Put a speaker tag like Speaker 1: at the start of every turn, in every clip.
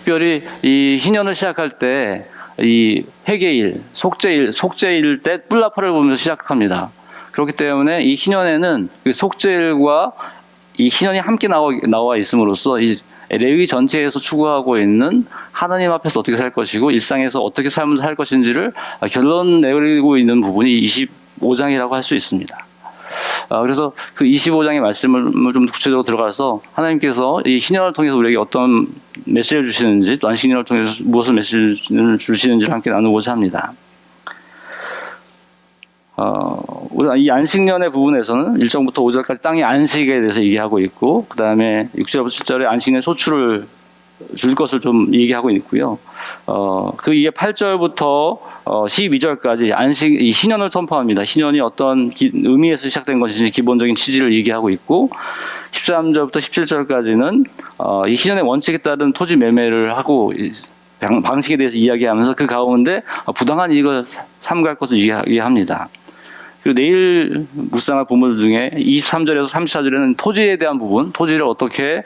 Speaker 1: 특별히 이 희년을 시작할 때 이 회개일, 속죄일 때 뿔나팔을 보면서 시작합니다. 그렇기 때문에 이 희년에는 그 속죄일과 이 희년이 함께 나와 있음으로써 이 레위기 전체에서 추구하고 있는 하나님 앞에서 어떻게 살 것이고 일상에서 어떻게 삶을 살 것인지를 결론 내리고 있는 부분이 25장이라고 할 수 있습니다. 그래서 그 25장의 말씀을 좀 구체적으로 들어가서 하나님께서 이 희년을 통해서 우리에게 어떤 메시지를 주시는지 또 안식년을 통해서 무엇을 메시지를 주시는지를 함께 나누고자 합니다. 우리 이 안식년의 부분에서는 1절부터 5절까지 땅의 안식에 대해서 얘기하고 있고 그 다음에 6절부터 7절에 안식년의 소출을 줄 것을 좀 얘기하고 있고요. 그 이에 8절부터 12절까지 이 희년을 선포합니다. 희년이 어떤 의미에서 시작된 것인지 기본적인 취지를 얘기하고 있고 13절부터 17절까지는 이 희년의 원칙에 따른 토지 매매를 하고 방식에 대해서 이야기하면서 그 가운데 부당한 이익을 삼갈 것을 이야기합니다. 그리고 내일 묵상할 본문 중에 23절에서 34절에는 토지에 대한 부분, 토지를 어떻게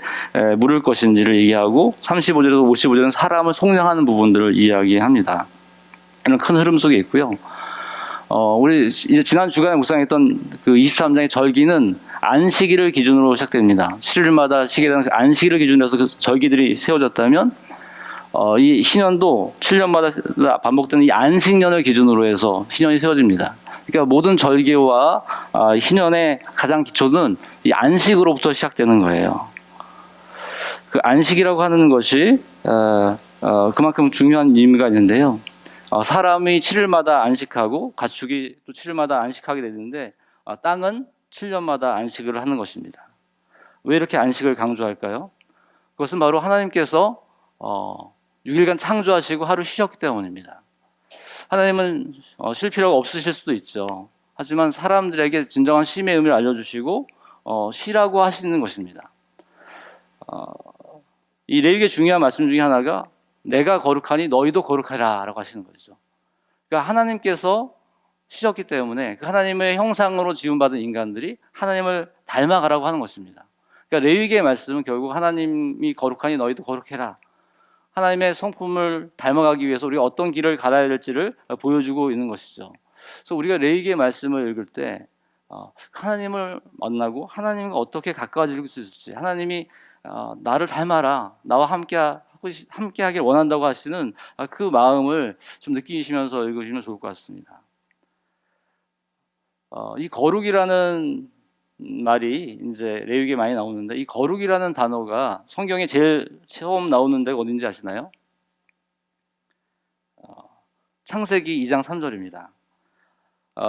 Speaker 1: 물을 것인지를 얘기하고 35절에서 55절은 사람을 속량하는 부분들을 이야기합니다. 이런 큰 흐름 속에 있고요. 우리 이제 지난 주간에 묵상했던 그 23장의 절기는 안식일을 기준으로 시작됩니다. 7일마다 쉬게 되는 안식일을 기준으로 해서 그 절기들이 세워졌다면 이 희년도 7년마다 반복되는 이 안식년을 기준으로 해서 희년이 세워집니다. 그러니까 모든 절기와 희년의 가장 기초는 이 안식으로부터 시작되는 거예요. 그 안식이라고 하는 것이 그만큼 중요한 의미가 있는데요. 사람이 7일마다 안식하고 가축이 또 7일마다 안식하게 되는데 땅은 7년마다 안식을 하는 것입니다. 왜 이렇게 안식을 강조할까요? 그것은 바로 하나님께서 6일간 창조하시고 하루 쉬셨기 때문입니다. 하나님은 쉴 필요가 없으실 수도 있죠. 하지만 사람들에게 진정한 쉼의 의미를 알려주시고 쉬라고 하시는 것입니다. 이 레위기의 중요한 말씀 중에 하나가 내가 거룩하니 너희도 거룩하라 라고 하시는 거죠. 그러니까 하나님께서 쉬셨기 때문에 그 하나님의 형상으로 지음받은 인간들이 하나님을 닮아가라고 하는 것입니다. 그러니까 레위기의 말씀은 결국 하나님이 거룩하니 너희도 거룩해라. 하나님의 성품을 닮아가기 위해서 우리가 어떤 길을 가야 될지를 보여주고 있는 것이죠. 그래서 우리가 레위기의 말씀을 읽을 때 하나님을 만나고 하나님과 어떻게 가까워질 수 있을지, 하나님이 나를 닮아라, 나와 함께하길 원한다고 하시는 그 마음을 좀 느끼시면서 읽으시면 좋을 것 같습니다. 이 거룩이라는 말이 이제 레위기에 많이 나오는데 이 거룩이라는 단어가 성경에 제일 처음 나오는 데가 어딘지 아시나요? 창세기 2장 3절입니다.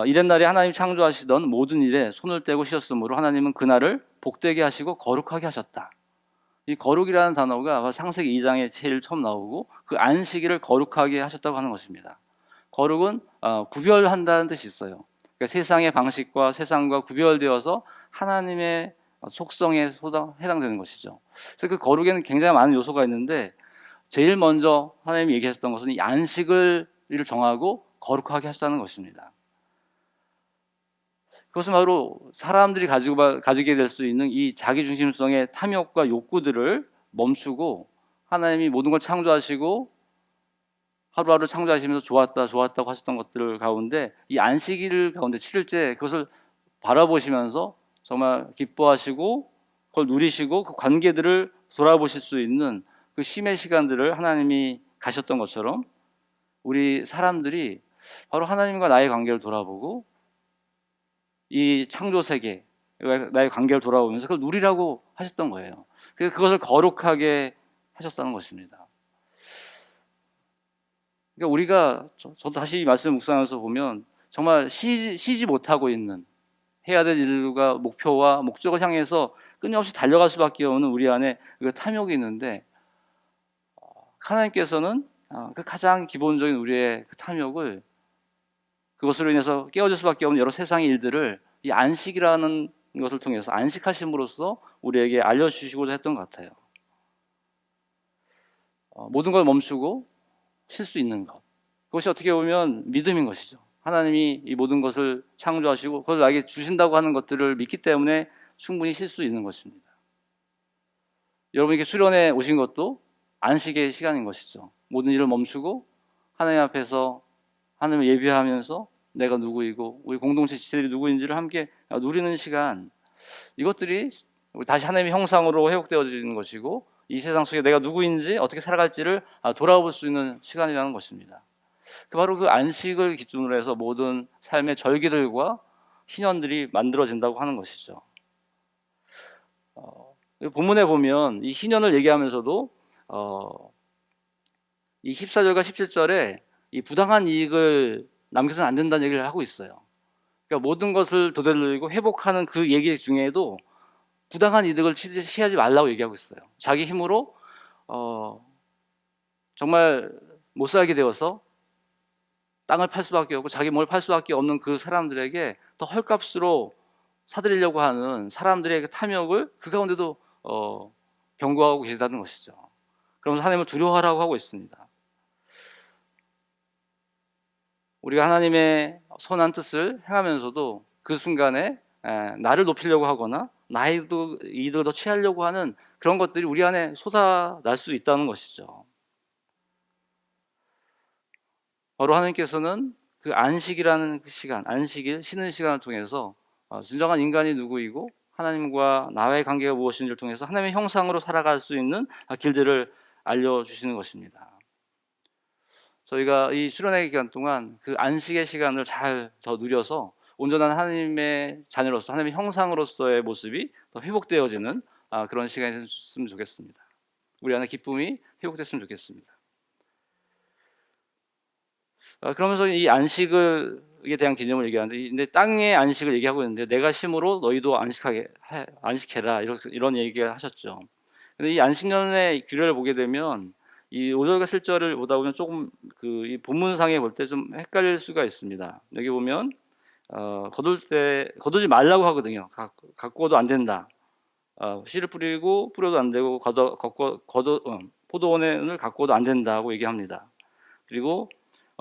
Speaker 1: 이튿날에 하나님 창조하시던 모든 일에 손을 떼고 쉬었으므로 하나님은 그날을 복되게 하시고 거룩하게 하셨다. 이 거룩이라는 단어가 창세기 2장에 제일 처음 나오고 그 안식일을 거룩하게 하셨다고 하는 것입니다. 거룩은 구별한다는 뜻이 있어요. 그러니까 세상의 방식과 세상과 구별되어서 하나님의 속성에 해당되는 것이죠. 그래서 그 거룩에는 굉장히 많은 요소가 있는데 제일 먼저 하나님이 얘기하셨던 것은 이 안식을 정하고 거룩하게 하셨다는 것입니다. 그것은 바로 사람들이 가지게 될 수 있는 이 자기중심성의 탐욕과 욕구들을 멈추고 하나님이 모든 걸 창조하시고 하루하루 창조하시면서 좋았다고 하셨던 것들 가운데 이 안식일 가운데 7일째 그것을 바라보시면서 정말 기뻐하시고 그걸 누리시고 그 관계들을 돌아보실 수 있는 그 쉼의 시간들을 하나님이 가셨던 것처럼 우리 사람들이 바로 하나님과 나의 관계를 돌아보고 이 창조 세계 나의 관계를 돌아보면서 그걸 누리라고 하셨던 거예요. 그래서 그것을 거룩하게 하셨다는 것입니다. 그러니까 우리가 저도 다시 이 말씀을 묵상하면서 보면 정말 쉬지 못하고 있는 해야 될 일과 목표와 목적을 향해서 끊임없이 달려갈 수밖에 없는 우리 안에 그 탐욕이 있는데 하나님께서는 그 가장 기본적인 우리의 그 탐욕을 그것으로 인해서 깨어질 수밖에 없는 여러 세상의 일들을 이 안식이라는 것을 통해서 안식하심으로써 우리에게 알려주시고자 했던 것 같아요. 모든 걸 멈추고 쉴 수 있는 것, 그것이 어떻게 보면 믿음인 것이죠. 하나님이 이 모든 것을 창조하시고 그것을 나에게 주신다고 하는 것들을 믿기 때문에 충분히 쉴 수 있는 것입니다. 여러분에게 수련회 오신 것도 안식의 시간인 것이죠. 모든 일을 멈추고 하나님 앞에서 하나님을 예배하면서 내가 누구이고 우리 공동체 지체들이 누구인지를 함께 누리는 시간, 이것들이 다시 하나님의 형상으로 회복되어지는 것이고 이 세상 속에 내가 누구인지 어떻게 살아갈지를 돌아볼 수 있는 시간이라는 것입니다. 바로 그 안식을 기준으로 해서 모든 삶의 절기들과 희년들이 만들어진다고 하는 것이죠. 본문에 보면 이 희년을 얘기하면서도 이 14절과 17절에 이 부당한 이익을 남겨서는 안 된다는 얘기를 하고 있어요. 그러니까 모든 것을 되돌리고 회복하는 그 얘기 중에도 부당한 이득을 취하지 말라고 얘기하고 있어요. 자기 힘으로 정말 못 살게 되어서 땅을 팔 수밖에 없고 자기 몸을 팔 수밖에 없는 그 사람들에게 더 헐값으로 사들이려고 하는 사람들의 탐욕을 그 가운데도 경고하고 계시다는 것이죠. 그러면서 하나님을 두려워하라고 하고 있습니다. 우리가 하나님의 선한 뜻을 행하면서도 그 순간에 나를 높이려고 하거나 나의 이득을 더 취하려고 하는 그런 것들이 우리 안에 쏟아날 수 있다는 것이죠. 바로 하나님께서는 그 안식이라는 그 시간, 안식일, 쉬는 시간을 통해서 진정한 인간이 누구이고 하나님과 나의 관계가 무엇인지를 통해서 하나님의 형상으로 살아갈 수 있는 길들을 알려주시는 것입니다. 저희가 이 수련회 기간 동안 그 안식의 시간을 잘 더 누려서 온전한 하나님의 자녀로서 하나님의 형상으로서의 모습이 더 회복되어지는 그런 시간이 됐으면 좋겠습니다. 우리 안에 기쁨이 회복됐으면 좋겠습니다. 그러면서 이 안식에 대한 개념을 얘기하는데, 근데 땅의 안식을 얘기하고 있는데 내가 심으로 너희도 안식해라 이런 얘기를 하셨죠. 근데 이 안식년의 규례를 보게 되면 이 5절과 7절을 보다 보면 조금 이 본문상에 볼 때 좀 헷갈릴 수가 있습니다. 여기 보면 거두지 말라고 하거든요. 갖고도 안 된다. 씨를 뿌리고 뿌려도 안 되고 포도원을 갖고도 안 된다고 얘기합니다. 그리고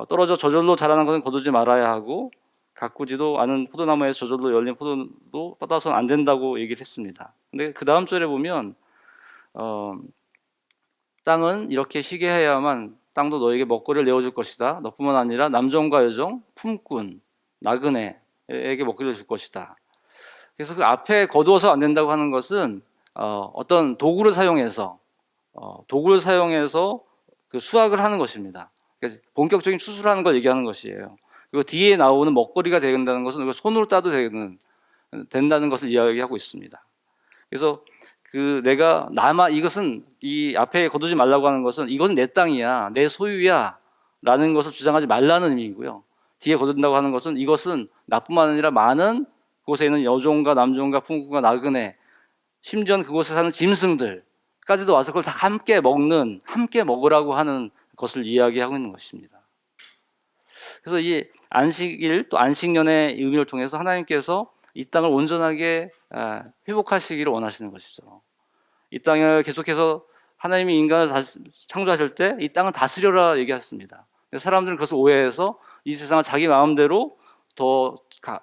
Speaker 1: 떨어져 저절로 자라는 것은 거두지 말아야 하고 가꾸지도 않은 포도나무에서 저절로 열린 포도도 따서는 안 된다고 얘기를 했습니다. 근데 그 다음 절에 보면 땅은 이렇게 쉬게 해야만 땅도 너에게 먹거리를 내어줄 것이다. 너뿐만 아니라 남종과 여종, 품꾼, 나그네에게 먹거리를 줄 것이다. 그래서 그 앞에 거두어서 안 된다고 하는 것은 어떤 도구를 사용해서 그 수확을 하는 것입니다. 그러니까 본격적인 추수를 걸 얘기하는 것이에요. 그리고 뒤에 나오는 먹거리가 된다는 것은 손으로 따도 된다는 것을 이야기하고 있습니다. 그래서 이것은 이 앞에 거두지 말라고 하는 것은 이것은 내 땅이야, 내 소유야 라는 것을 주장하지 말라는 의미이고요. 뒤에 거둔다고 하는 것은 이것은 나뿐만 아니라 많은 그곳에 있는 여종과 남종과 품꾼과 나그네, 심지어는 그곳에 사는 짐승들까지도 와서 그걸 다 함께 먹으라고 하는 것을 이야기하고 있는 것입니다. 그래서 이 안식일 또 안식년의 의미를 통해서 하나님께서 이 땅을 온전하게 회복하시기를 원하시는 것이죠. 이 땅을 계속해서 하나님이 인간을 창조하실 때 이 땅을 다스려라 얘기했습니다. 사람들은 그것을 오해해서 이 세상을 자기 마음대로 더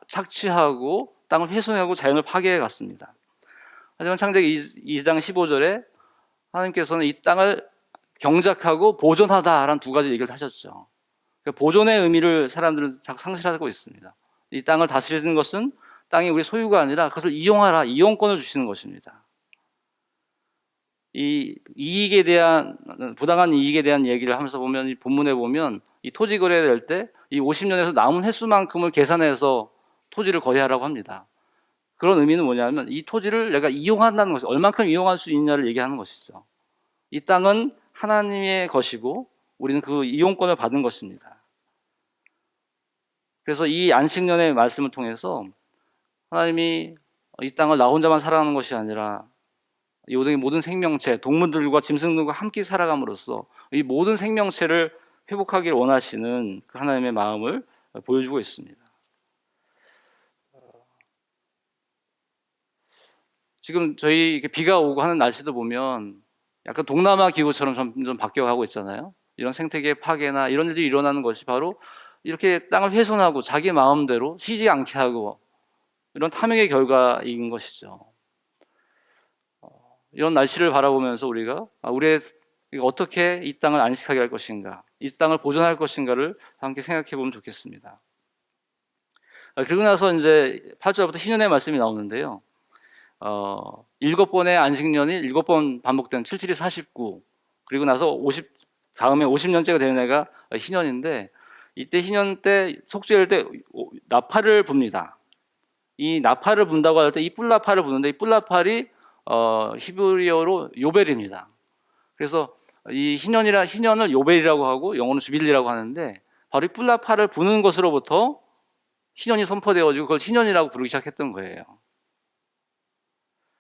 Speaker 1: 착취하고 땅을 훼손하고 자연을 파괴해 갔습니다. 하지만 창세기 2장 15절에 하나님께서는 이 땅을 경작하고 보존하다라는 두 가지 얘기를 하셨죠. 보존의 의미를 사람들은 상실하고 있습니다. 이 땅을 다스리는 것은 땅이 우리 소유가 아니라 그것을 이용하라, 이용권을 주시는 것입니다. 이 부당한 이익에 대한 얘기를 하면서 보면, 이 본문에 보면 이 토지 거래될 때 이 50년에서 남은 횟수만큼을 계산해서 토지를 거래하라고 합니다. 그런 의미는 뭐냐면 이 토지를 내가 이용한다는 것이 얼만큼 이용할 수 있냐를 얘기하는 것이죠. 이 땅은 하나님의 것이고 우리는 그 이용권을 받은 것입니다. 그래서 이 안식년의 말씀을 통해서 하나님이 이 땅을 나 혼자만 살아가는 것이 아니라 이 모든 생명체, 동물들과 짐승들과 함께 살아감으로써 이 모든 생명체를 회복하기를 원하시는 그 하나님의 마음을 보여주고 있습니다. 지금 저희 비가 오고 하는 날씨도 보면 약간 동남아 기후처럼 점점 바뀌어가고 있잖아요. 이런 생태계 파괴나 이런 일들이 일어나는 것이 바로 이렇게 땅을 훼손하고 자기 마음대로 쉬지 않게 하고 이런 탐욕의 결과인 것이죠. 이런 날씨를 바라보면서 우리가 우리의 어떻게 이 땅을 안식하게 할 것인가, 이 땅을 보존할 것인가를 함께 생각해 보면 좋겠습니다. 그리고 나서 이제 8절부터 희년의 말씀이 나오는데요. 7번의 안식년이 7번 반복된 77이 49, 그리고 나서 다음에 50년째가 되는 애가 희년인데, 이때 희년 때 속죄일 때 나팔을 붑니다. 이 나팔을 분다고 할 때 이 뿔나팔을 부는데, 이 뿔나팔이 히브리어로 요벨입니다. 그래서 이 희년을 요벨이라고 하고 영어는 주빌리라고 하는데, 바로 이 뿔나팔을 부는 것으로부터 희년이 선포되어지고 그걸 희년이라고 부르기 시작했던 거예요.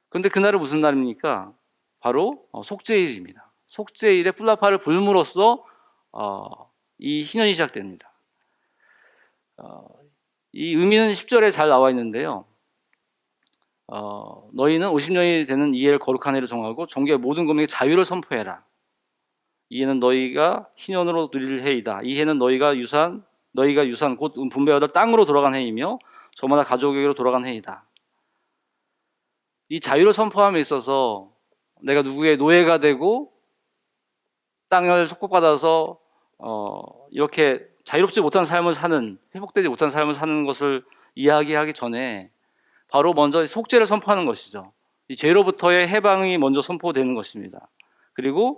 Speaker 1: 그런데 그날은 무슨 날입니까? 바로 속죄일입니다. 속죄일에 뿔나팔을 불므로써 이 희년이 시작됩니다. 이 의미는 10절에 잘 나와 있는데요. 너희는 50년이 되는 이 해를 거룩한 해로 정하고 종교의 모든 금액의 자유를 선포해라. 이 해는 너희가 희년으로 누릴 해이다. 이 해는 너희가 유산 곧 분배받을 땅으로 돌아간 해이며 저마다 가족에게로 돌아간 해이다. 이 자유를 선포함에 있어서 내가 누구의 노예가 되고 땅을 속박받아서 이렇게 자유롭지 못한 삶을 사는, 회복되지 못한 삶을 사는 것을 이야기하기 전에 바로 먼저 속죄를 선포하는 것이죠. 이 죄로부터의 해방이 먼저 선포되는 것입니다. 그리고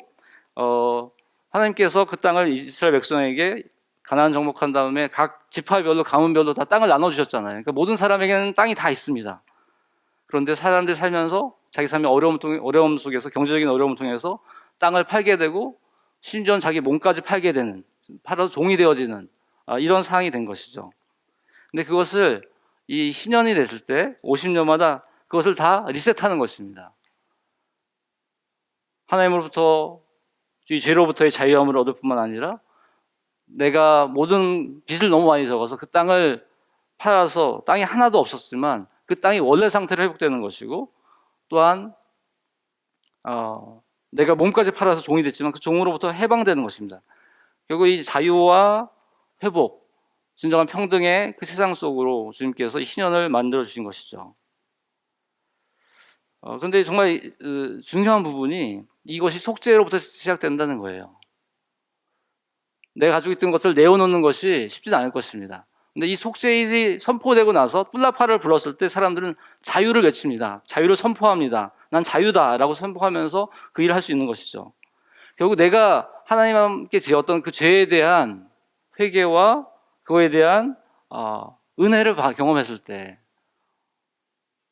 Speaker 1: 하나님께서 그 땅을 이스라엘 백성에게 가나안 정복한 다음에 각 지파별로 가문별로 다 땅을 나눠주셨잖아요. 그러니까 모든 사람에게는 땅이 다 있습니다. 그런데 사람들이 살면서 자기 삶의 어려움 속에서, 경제적인 어려움을 통해서 땅을 팔게 되고 심지어는 자기 몸까지 팔게 되는, 팔아서 종이 되어지는 이런 상황이 된 것이죠. 근데 그것을 이 희년이 됐을 때 50년마다 그것을 다 리셋하는 것입니다. 하나님으로부터 이 죄로부터의 자유함을 얻을 뿐만 아니라 내가 모든 빚을 너무 많이 적어서 그 땅을 팔아서 땅이 하나도 없었지만 그 땅이 원래 상태로 회복되는 것이고, 또한 내가 몸까지 팔아서 종이 됐지만 그 종으로부터 해방되는 것입니다. 결국 이 자유와 회복, 진정한 평등의 그 세상 속으로 주님께서 이 희년을 만들어 주신 것이죠. 그런데 정말 중요한 부분이 이것이 속죄로부터 시작된다는 거예요. 내가 가지고 있던 것을 내어놓는 것이 쉽지는 않을 것입니다. 근데 이 속죄일이 선포되고 나서 뿔나팔을 불었을 때 사람들은 자유를 외칩니다. 자유를 선포합니다. 난 자유다라고 선포하면서 그 일을 할 수 있는 것이죠. 결국 내가 하나님께 지었던 그 죄에 대한 회개와 그거에 대한 은혜를 경험했을 때,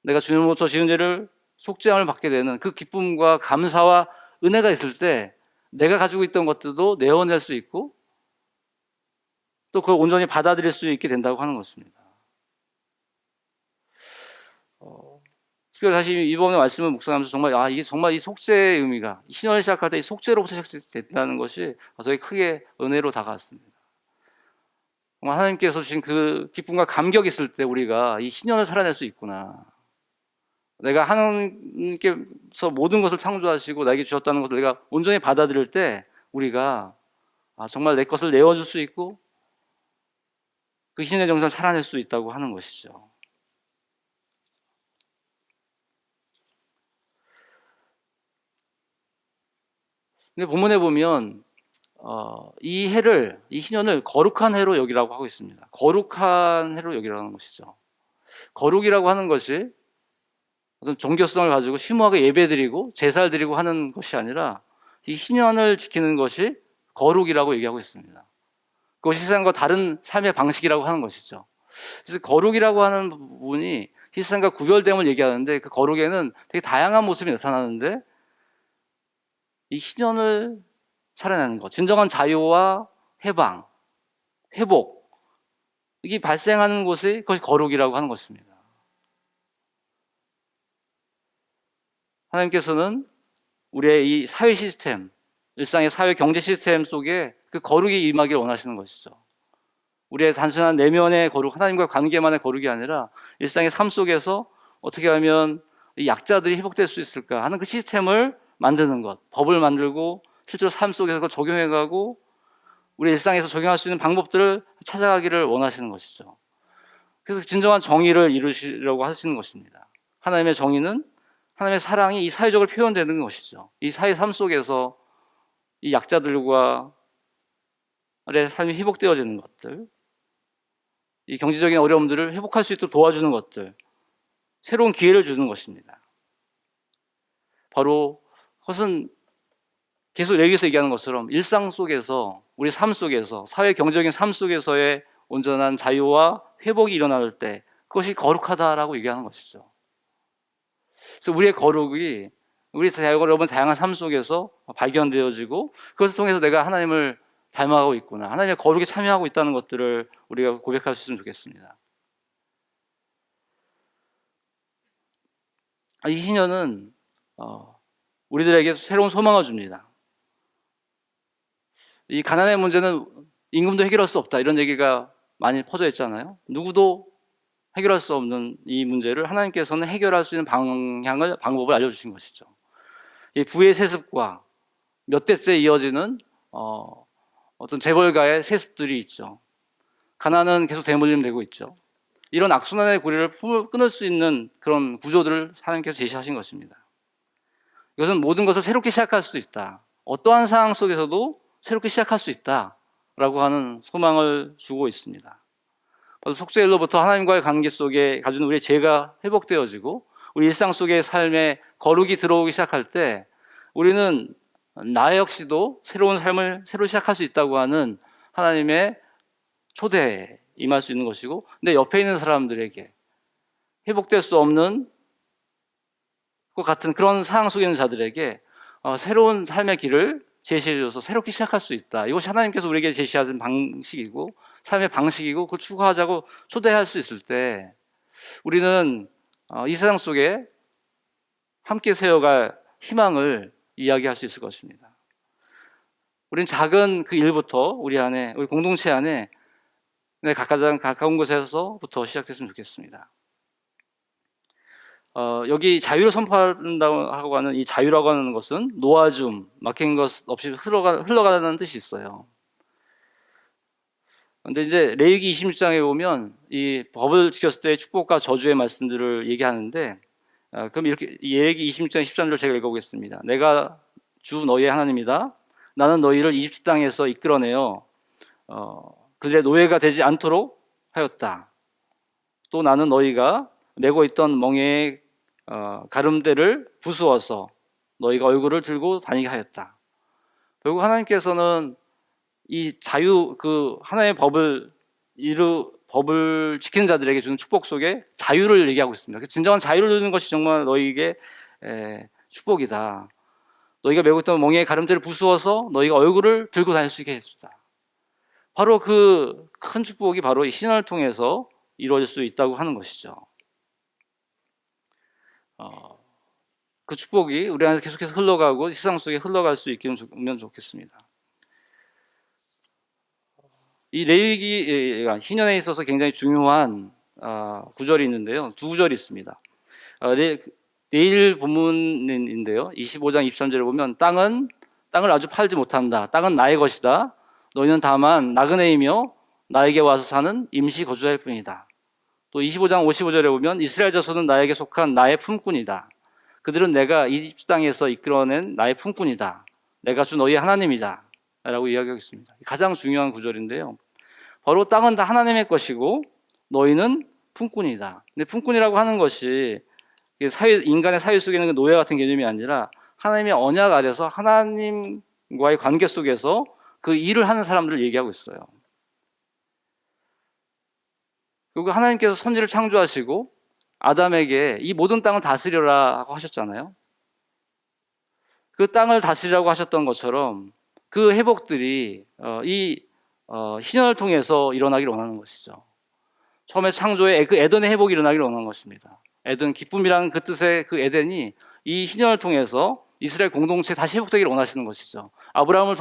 Speaker 1: 내가 주님으로부터 지은 죄를 속죄함을 받게 되는 그 기쁨과 감사와 은혜가 있을 때 내가 가지고 있던 것들도 내어낼 수 있고 또 그걸 온전히 받아들일 수 있게 된다고 하는 것입니다. 특별히 사실 이번에 말씀을 묵상하면서 정말 이게 정말 이 속죄의 의미가, 신년을 시작할 때 이 속죄로부터 시작됐다는 것이 되게 크게 은혜로 다가왔습니다. 하나님께서 주신 그 기쁨과 감격이 있을 때 우리가 이 신년을 살아낼 수 있구나. 내가 하나님께서 모든 것을 창조하시고 나에게 주셨다는 것을 내가 온전히 받아들일 때 우리가 정말 내 것을 내어줄 수 있고 그 신의 정성을 살아낼 수 있다고 하는 것이죠. 근데 본문에 보면 이 해를, 이 신년을 거룩한 해로 여기라고 하고 있습니다. 거룩한 해로 여기라는 것이죠. 거룩이라고 하는 것이 어떤 종교성을 가지고 심오하게 예배드리고 제사를 드리고 하는 것이 아니라 이 신년을 지키는 것이 거룩이라고 얘기하고 있습니다. 그것이 세상과 다른 삶의 방식이라고 하는 것이죠. 그래서 거룩이라고 하는 부분이 세상과 구별됨을 얘기하는데, 그 거룩에는 되게 다양한 모습이 나타나는데 이 신년을 살아내는 것, 진정한 자유와 해방, 회복, 이게 발생하는 곳이 그것이 거룩이라고 하는 것입니다. 하나님께서는 우리의 이 사회 시스템, 일상의 사회 경제 시스템 속에 그 거룩이 임하기를 원하시는 것이죠. 우리의 단순한 내면의 거룩, 하나님과 관계만의 거룩이 아니라 일상의 삶 속에서 어떻게 하면 이 약자들이 회복될 수 있을까 하는 그 시스템을 만드는 것, 법을 만들고 실제로 삶 속에서 그걸 적용해가고 우리 일상에서 적용할 수 있는 방법들을 찾아가기를 원하시는 것이죠. 그래서 진정한 정의를 이루시려고 하시는 것입니다. 하나님의 정의는 하나님의 사랑이 이 사회적으로 표현되는 것이죠. 이 사회 삶 속에서 이 약자들과의 삶이 회복되어지는 것들, 이 경제적인 어려움들을 회복할 수 있도록 도와주는 것들, 새로운 기회를 주는 것입니다. 바로 그것은 계속 여기서 얘기하는 것처럼 일상 속에서, 우리 삶 속에서, 사회 경제적인 삶 속에서의 온전한 자유와 회복이 일어날 때 그것이 거룩하다라고 얘기하는 것이죠. 그래서 우리의 거룩이 우리 여러분 다양한 삶 속에서 발견되어지고 그것을 통해서 내가 하나님을 닮아가고 있구나, 하나님의 거룩에 참여하고 있다는 것들을 우리가 고백할 수 있으면 좋겠습니다. 이 희년은 우리들에게 새로운 소망을 줍니다. 이 가난의 문제는 임금도 해결할 수 없다, 이런 얘기가 많이 퍼져 있잖아요. 누구도 해결할 수 없는 이 문제를 하나님께서는 해결할 수 있는 방법을 알려주신 것이죠. 이 부의 세습과 몇 대째 이어지는 어떤 재벌가의 세습들이 있죠. 가난은 계속 대물림되고 있죠. 이런 악순환의 고리를 끊을 수 있는 그런 구조들을 하나님께서 제시하신 것입니다. 이것은 모든 것을 새롭게 시작할 수 있다, 어떠한 상황 속에서도 새롭게 시작할 수 있다라고 하는 소망을 주고 있습니다. 속죄일로부터 하나님과의 관계 속에 가진 우리의 죄가 회복되어지고 우리 일상 속의 삶에 거룩이 들어오기 시작할 때 우리는 나 역시도 새로운 삶을 새로 시작할 수 있다고 하는 하나님의 초대에 임할 수 있는 것이고, 내 옆에 있는 사람들에게 회복될 수 없는 것 같은 그런 상황 속에 있는 자들에게 새로운 삶의 길을 제시해줘서 새롭게 시작할 수 있다, 이것이 하나님께서 우리에게 제시하신 방식이고 삶의 방식이고 그걸 추구하자고 초대할 수 있을 때 우리는 이 세상 속에 함께 세워갈 희망을 이야기할 수 있을 것입니다. 우리는 작은 그 일부터 우리 안에, 우리 공동체 안에 가장 가까운 곳에서부터 시작됐으면 좋겠습니다. 여기 자유를 선포한다고 하고 하는 이 자유라고 하는 것은 놓아줌, 막힌 것 없이 흘러가는 뜻이 있어요. 근데 이제 레위기 26장에 보면 이 법을 지켰을 때의 축복과 저주의 말씀들을 얘기하는데, 그럼 이렇게 레위기 26장 13절 제가 읽어보겠습니다. 내가 주 너희의 하나님이다. 나는 너희를 이집트 땅에서 이끌어내어 그들의 노예가 되지 않도록 하였다. 또 나는 너희가 메고 있던 멍에의 가름대를 부수어서 너희가 얼굴을 들고 다니게 하였다. 결국 하나님께서는 이 자유, 그 하나의 법을 지키는 자들에게 주는 축복 속에 자유를 얘기하고 있습니다. 진정한 자유를 주는 것이 정말 너희에게 축복이다. 너희가 메고 있던 멍에의 가름대를 부수어서 너희가 얼굴을 들고 다닐 수 있게 해줬다. 바로 그 큰 축복이 바로 이 신앙을 통해서 이루어질 수 있다고 하는 것이죠. 그 축복이 우리 안에서 계속해서 흘러가고 세상 속에 흘러갈 수 있기면 좋겠습니다. 이 레위기가 희년에 있어서 굉장히 중요한 구절이 있는데요. 두 구절이 있습니다. 내일 본문인데요. 25장 23절에 보면 땅을 아주 팔지 못한다. 땅은 나의 것이다. 너희는 다만 나그네이며 나에게 와서 사는 임시 거주자일 뿐이다. 또 25장 55절에 보면 이스라엘 자손은 나에게 속한 나의 품꾼이다. 그들은 내가 이집트 땅에서 이끌어낸 나의 품꾼이다. 내가 주 너희의 하나님이다. 라고 이야기하고 있습니다. 가장 중요한 구절인데요. 바로 땅은 다 하나님의 것이고 너희는 품꾼이다. 근데 품꾼이라고 하는 것이 인간의 사회 속에 있는 노예 같은 개념이 아니라 하나님의 언약 아래서 하나님과의 관계 속에서 그 일을 하는 사람들을 얘기하고 있어요. 그리고 하나님께서 선지를 창조하시고 아담에게 이 모든 땅을 다스려라고 하셨잖아요. 그 땅을 다스리라고 하셨던 것처럼 그 회복들이 이 희년을 통해서 일어나기를 원하는 것이죠. 처음에 창조의 그 에덴의 회복이 일어나기를 원하는 것입니다. 에덴, 기쁨이라는 그 뜻의 그 에덴이 이 희년을 통해서 이스라엘 공동체에 다시 회복되기를 원하시는 것이죠. 아브라함을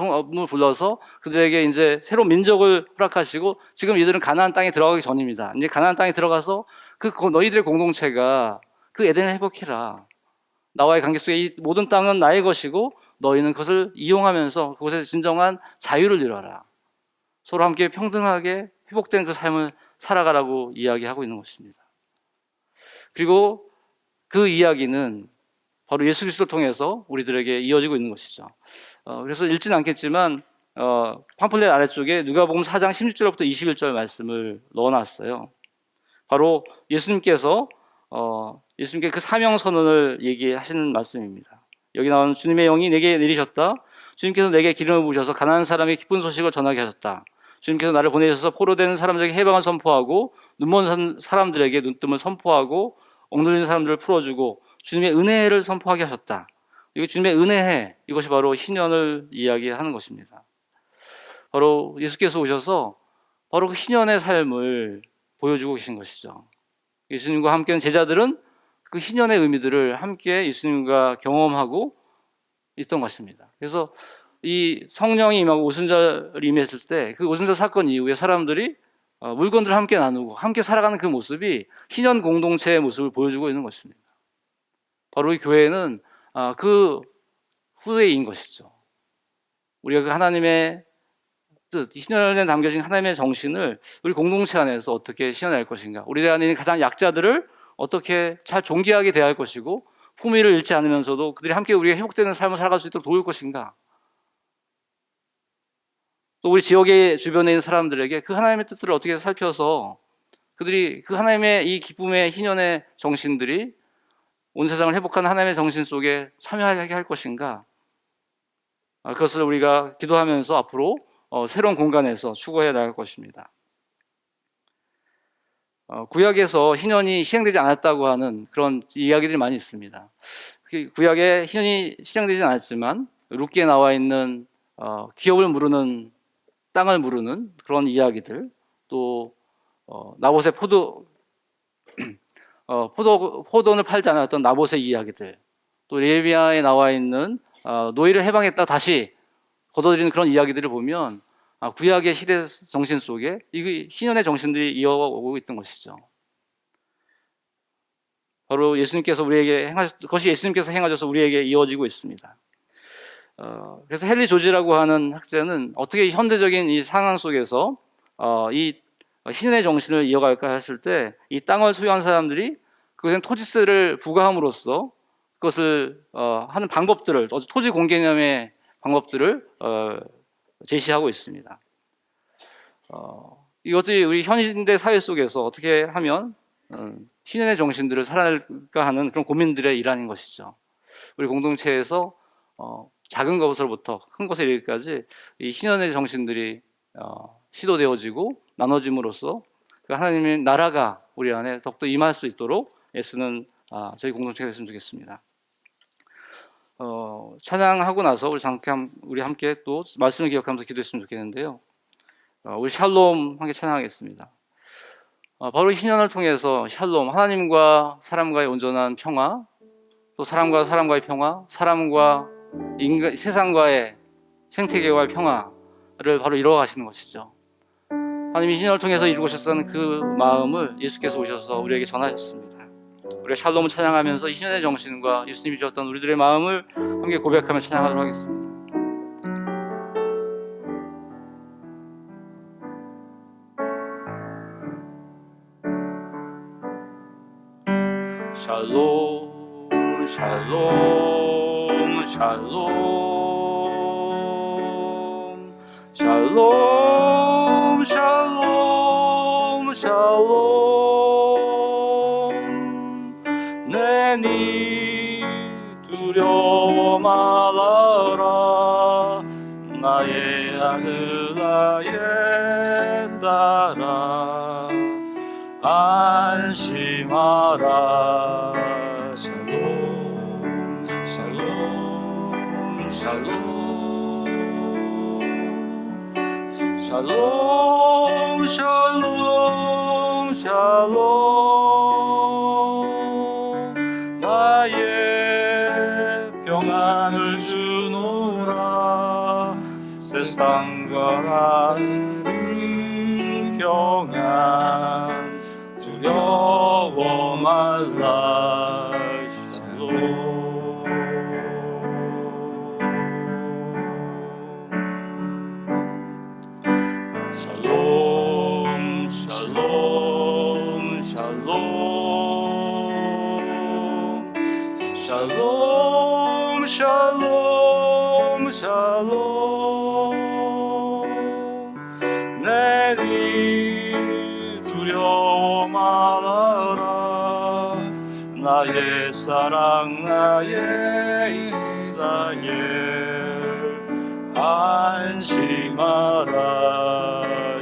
Speaker 1: 불러서 그들에게 이제 새로운 민족을 허락하시고 지금 이들은 가나안 땅에 들어가기 전입니다. 이제 가나안 땅에 들어가서 너희들의 공동체가 그 에덴을 회복해라. 나와의 관계 속에 이 모든 땅은 나의 것이고 너희는 그것을 이용하면서 그곳에 진정한 자유를 이뤄라. 서로 함께 평등하게 회복된 그 삶을 살아가라고 이야기하고 있는 것입니다. 그리고 그 이야기는 바로 예수 그리스도를 통해서 우리들에게 이어지고 있는 것이죠. 그래서 읽지는 않겠지만 팜플렛 아래쪽에 누가복음 4장 16절부터 21절 말씀을 넣어놨어요. 바로 예수님께서 예수님께 그 사명 선언을 얘기하시는 말씀입니다. 여기 나오는 주님의 영이 내게 내리셨다. 주님께서 내게 기름을 부으셔서 가난한 사람에게 기쁜 소식을 전하게 하셨다. 주님께서 나를 보내셔서 포로된 사람들에게 해방을 선포하고 눈먼 사람들에게 눈뜸을 선포하고 억눌린 사람들을 풀어주고 주님의 은혜를 선포하게 하셨다. 이게 주님의 은혜해, 이것이 바로 희년을 이야기하는 것입니다. 바로 예수께서 오셔서 바로 그 희년의 삶을 보여주고 계신 것이죠. 예수님과 함께한 제자들은 그 희년의 의미들을 함께 예수님과 경험하고 있던 것입니다. 그래서 이 성령이 임하고 오순절이 임했을 때 그 오순절 사건 이후에 사람들이 물건들을 함께 나누고 함께 살아가는 그 모습이 희년 공동체의 모습을 보여주고 있는 것입니다. 바로 이 교회는 그 후대인 것이죠. 우리가 그 하나님의 뜻, 희년에 담겨진 하나님의 정신을 우리 공동체 안에서 어떻게 실현할 것인가, 우리 안에 있는 가장 약자들을 어떻게 잘 존귀하게 대할 것이고 품위를 잃지 않으면서도 그들이 함께 우리가 회복되는 삶을 살아갈 수 있도록 도울 것인가, 또 우리 지역의 주변에 있는 사람들에게 그 하나님의 뜻들을 어떻게 살펴서 그들이 그 하나님의 이 기쁨의 희년의 정신들이 온 세상을 회복하는 하나님의 정신 속에 참여하게 할 것인가, 그것을 우리가 기도하면서 앞으로 새로운 공간에서 추구해 나갈 것입니다. 구약에서 희년이 실행되지 않았다고 하는 그런 이야기들이 많이 있습니다. 구약에 희년이 실행되지 않았지만 룻기에 나와 있는 기업을 무르는, 땅을 무르는 그런 이야기들, 또 나봇의 포도원을 팔지 않았던 나봇의 이야기들, 또 레위기에 나와 있는 노예를 해방했다 다시 걷어들이는 그런 이야기들을 보면 구약의 시대 정신 속에 이 희년의 정신들이 이어오고 있던 것이죠. 바로 예수님께서 그것이 예수님께서 행하셔서 우리에게 이어지고 있습니다. 그래서 헨리 조지라고 하는 학자는 어떻게 현대적인 이 상황 속에서 이 희년의 정신을 이어갈까 했을 때 이 땅을 소유한 사람들이 그것엔 토지세를 부과함으로써 그것을 하는 방법들을, 토지 공개념의 방법들을 제시하고 있습니다. 이것이 우리 현대 사회 속에서 어떻게 하면 희년의 정신들을 살아낼까 하는 그런 고민들의 일환인 것이죠. 우리 공동체에서 작은 것으로부터 큰 것에 이르기까지 이 희년의 정신들이 시도되어지고 나눠짐으로써 그 하나님의 나라가 우리 안에 더욱더 임할 수 있도록 애쓰는 저희 공동체가 됐으면 좋겠습니다. 찬양하고 나서 우리 함께 또 말씀을 기억하면서 기도했으면 좋겠는데요. 우리 샬롬 함께 찬양하겠습니다. 바로 희년을 통해서 샬롬, 하나님과 사람과의 온전한 평화, 또 사람과 사람과의 평화, 사람과 세상과의 생태계와의 평화를 바로 이루어 가시는 것이죠. 하나님이 희년을 통해서 이루고 오셨다는 그 마음을 예수께서 오셔서 우리에게 전하셨습니다. 우리가 샬롬을 찬양하면서 희년의 정신과 예수님이 주셨던 우리들의 마음을 함께 고백하며 찬양하도록 하겠습니다. 샬롬 샬롬 샬롬 샬롬 샬롬 샬롬 내니 두려워 말아라 나의 아들 나의 딸아 안심하라 샬롬 샬롬 샬롬 샬롬 샬롬 샬롬 나의 평안을 주노라 세상과 다른 평안 두려워 말라 샬롬 샬롬 샬롬 샬롬 샬롬 나의 사랑 나의 이스라엘 안심하라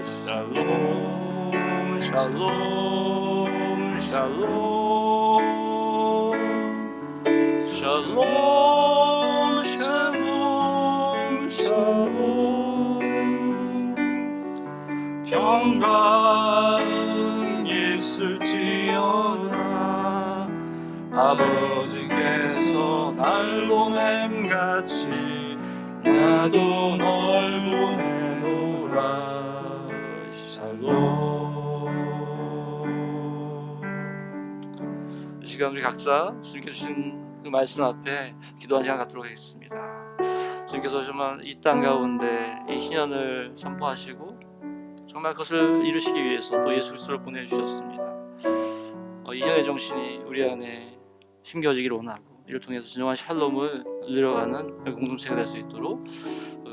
Speaker 1: 샬롬 샬롬 샬롬 샬롬 샬롬 샬롬 평강이 있을지어다 아버지께서 날 보냄같이 나도 널 보내노라 샬롬. 이 시간 우리 각자 주님께 주신 그 말씀 앞에 기도한 시간 갖도록 하겠습니다. 주님께서 정말 이 땅 가운데 이 신년을 선포하시고 정말 그것을 이루시기 위해서 또 예수 그리스도를 보내주셨습니다. 이 신년의 정신이 우리 안에 심겨지기를 원하고 이를 통해서 진정한 샬롬을 누려가는 공동체가 될 수 있도록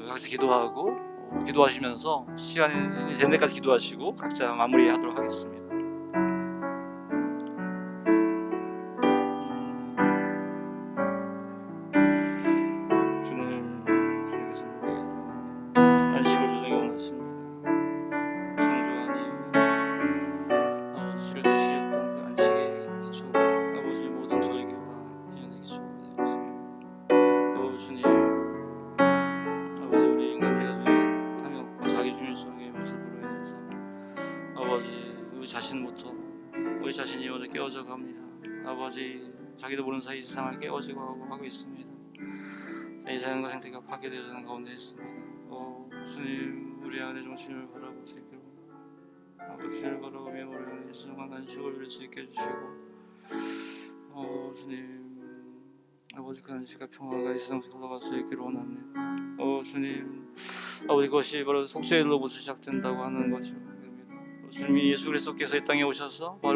Speaker 1: 각자 기도하고 기도하시면서 시간이 되는 데까지 기도하시고 각자 마무리하도록 하겠습니다. 주님께서 안식을 주시기 원하십니다. 창조한 이유 아버지를 주시었던 그 안식의 기초가 아버지의 모든 절개와 희연의 기초가 되었습니다. 주님 아버지 우리 인간들이 가진 탐욕과 자기중심적인 모습으로 인해서 아버지 우리 자신부터 우리 자신이 어제 깨어져 갑니다. 아버지 자기도 모르는 사이 세상을 깨어지고 하고 있습니다. 이 자연과 생태가 파괴되어지는 가운데 있습니다. 주님 우리 안에 정신을 바라볼 수 있게 아버지 주님을 바라보며 우리 안에 진정한 안식을 누릴 수 있게 해주시고 주님 아버지 그 안식과 평화가 이 세상에서 흘러갈 수 있기를 원합니다. 주님 아버지 그것이 바로 속죄일로부터 시작된다고 하는 것이옵니다. 주님이 예수 그리스도께서 이 땅에 오셔서 바로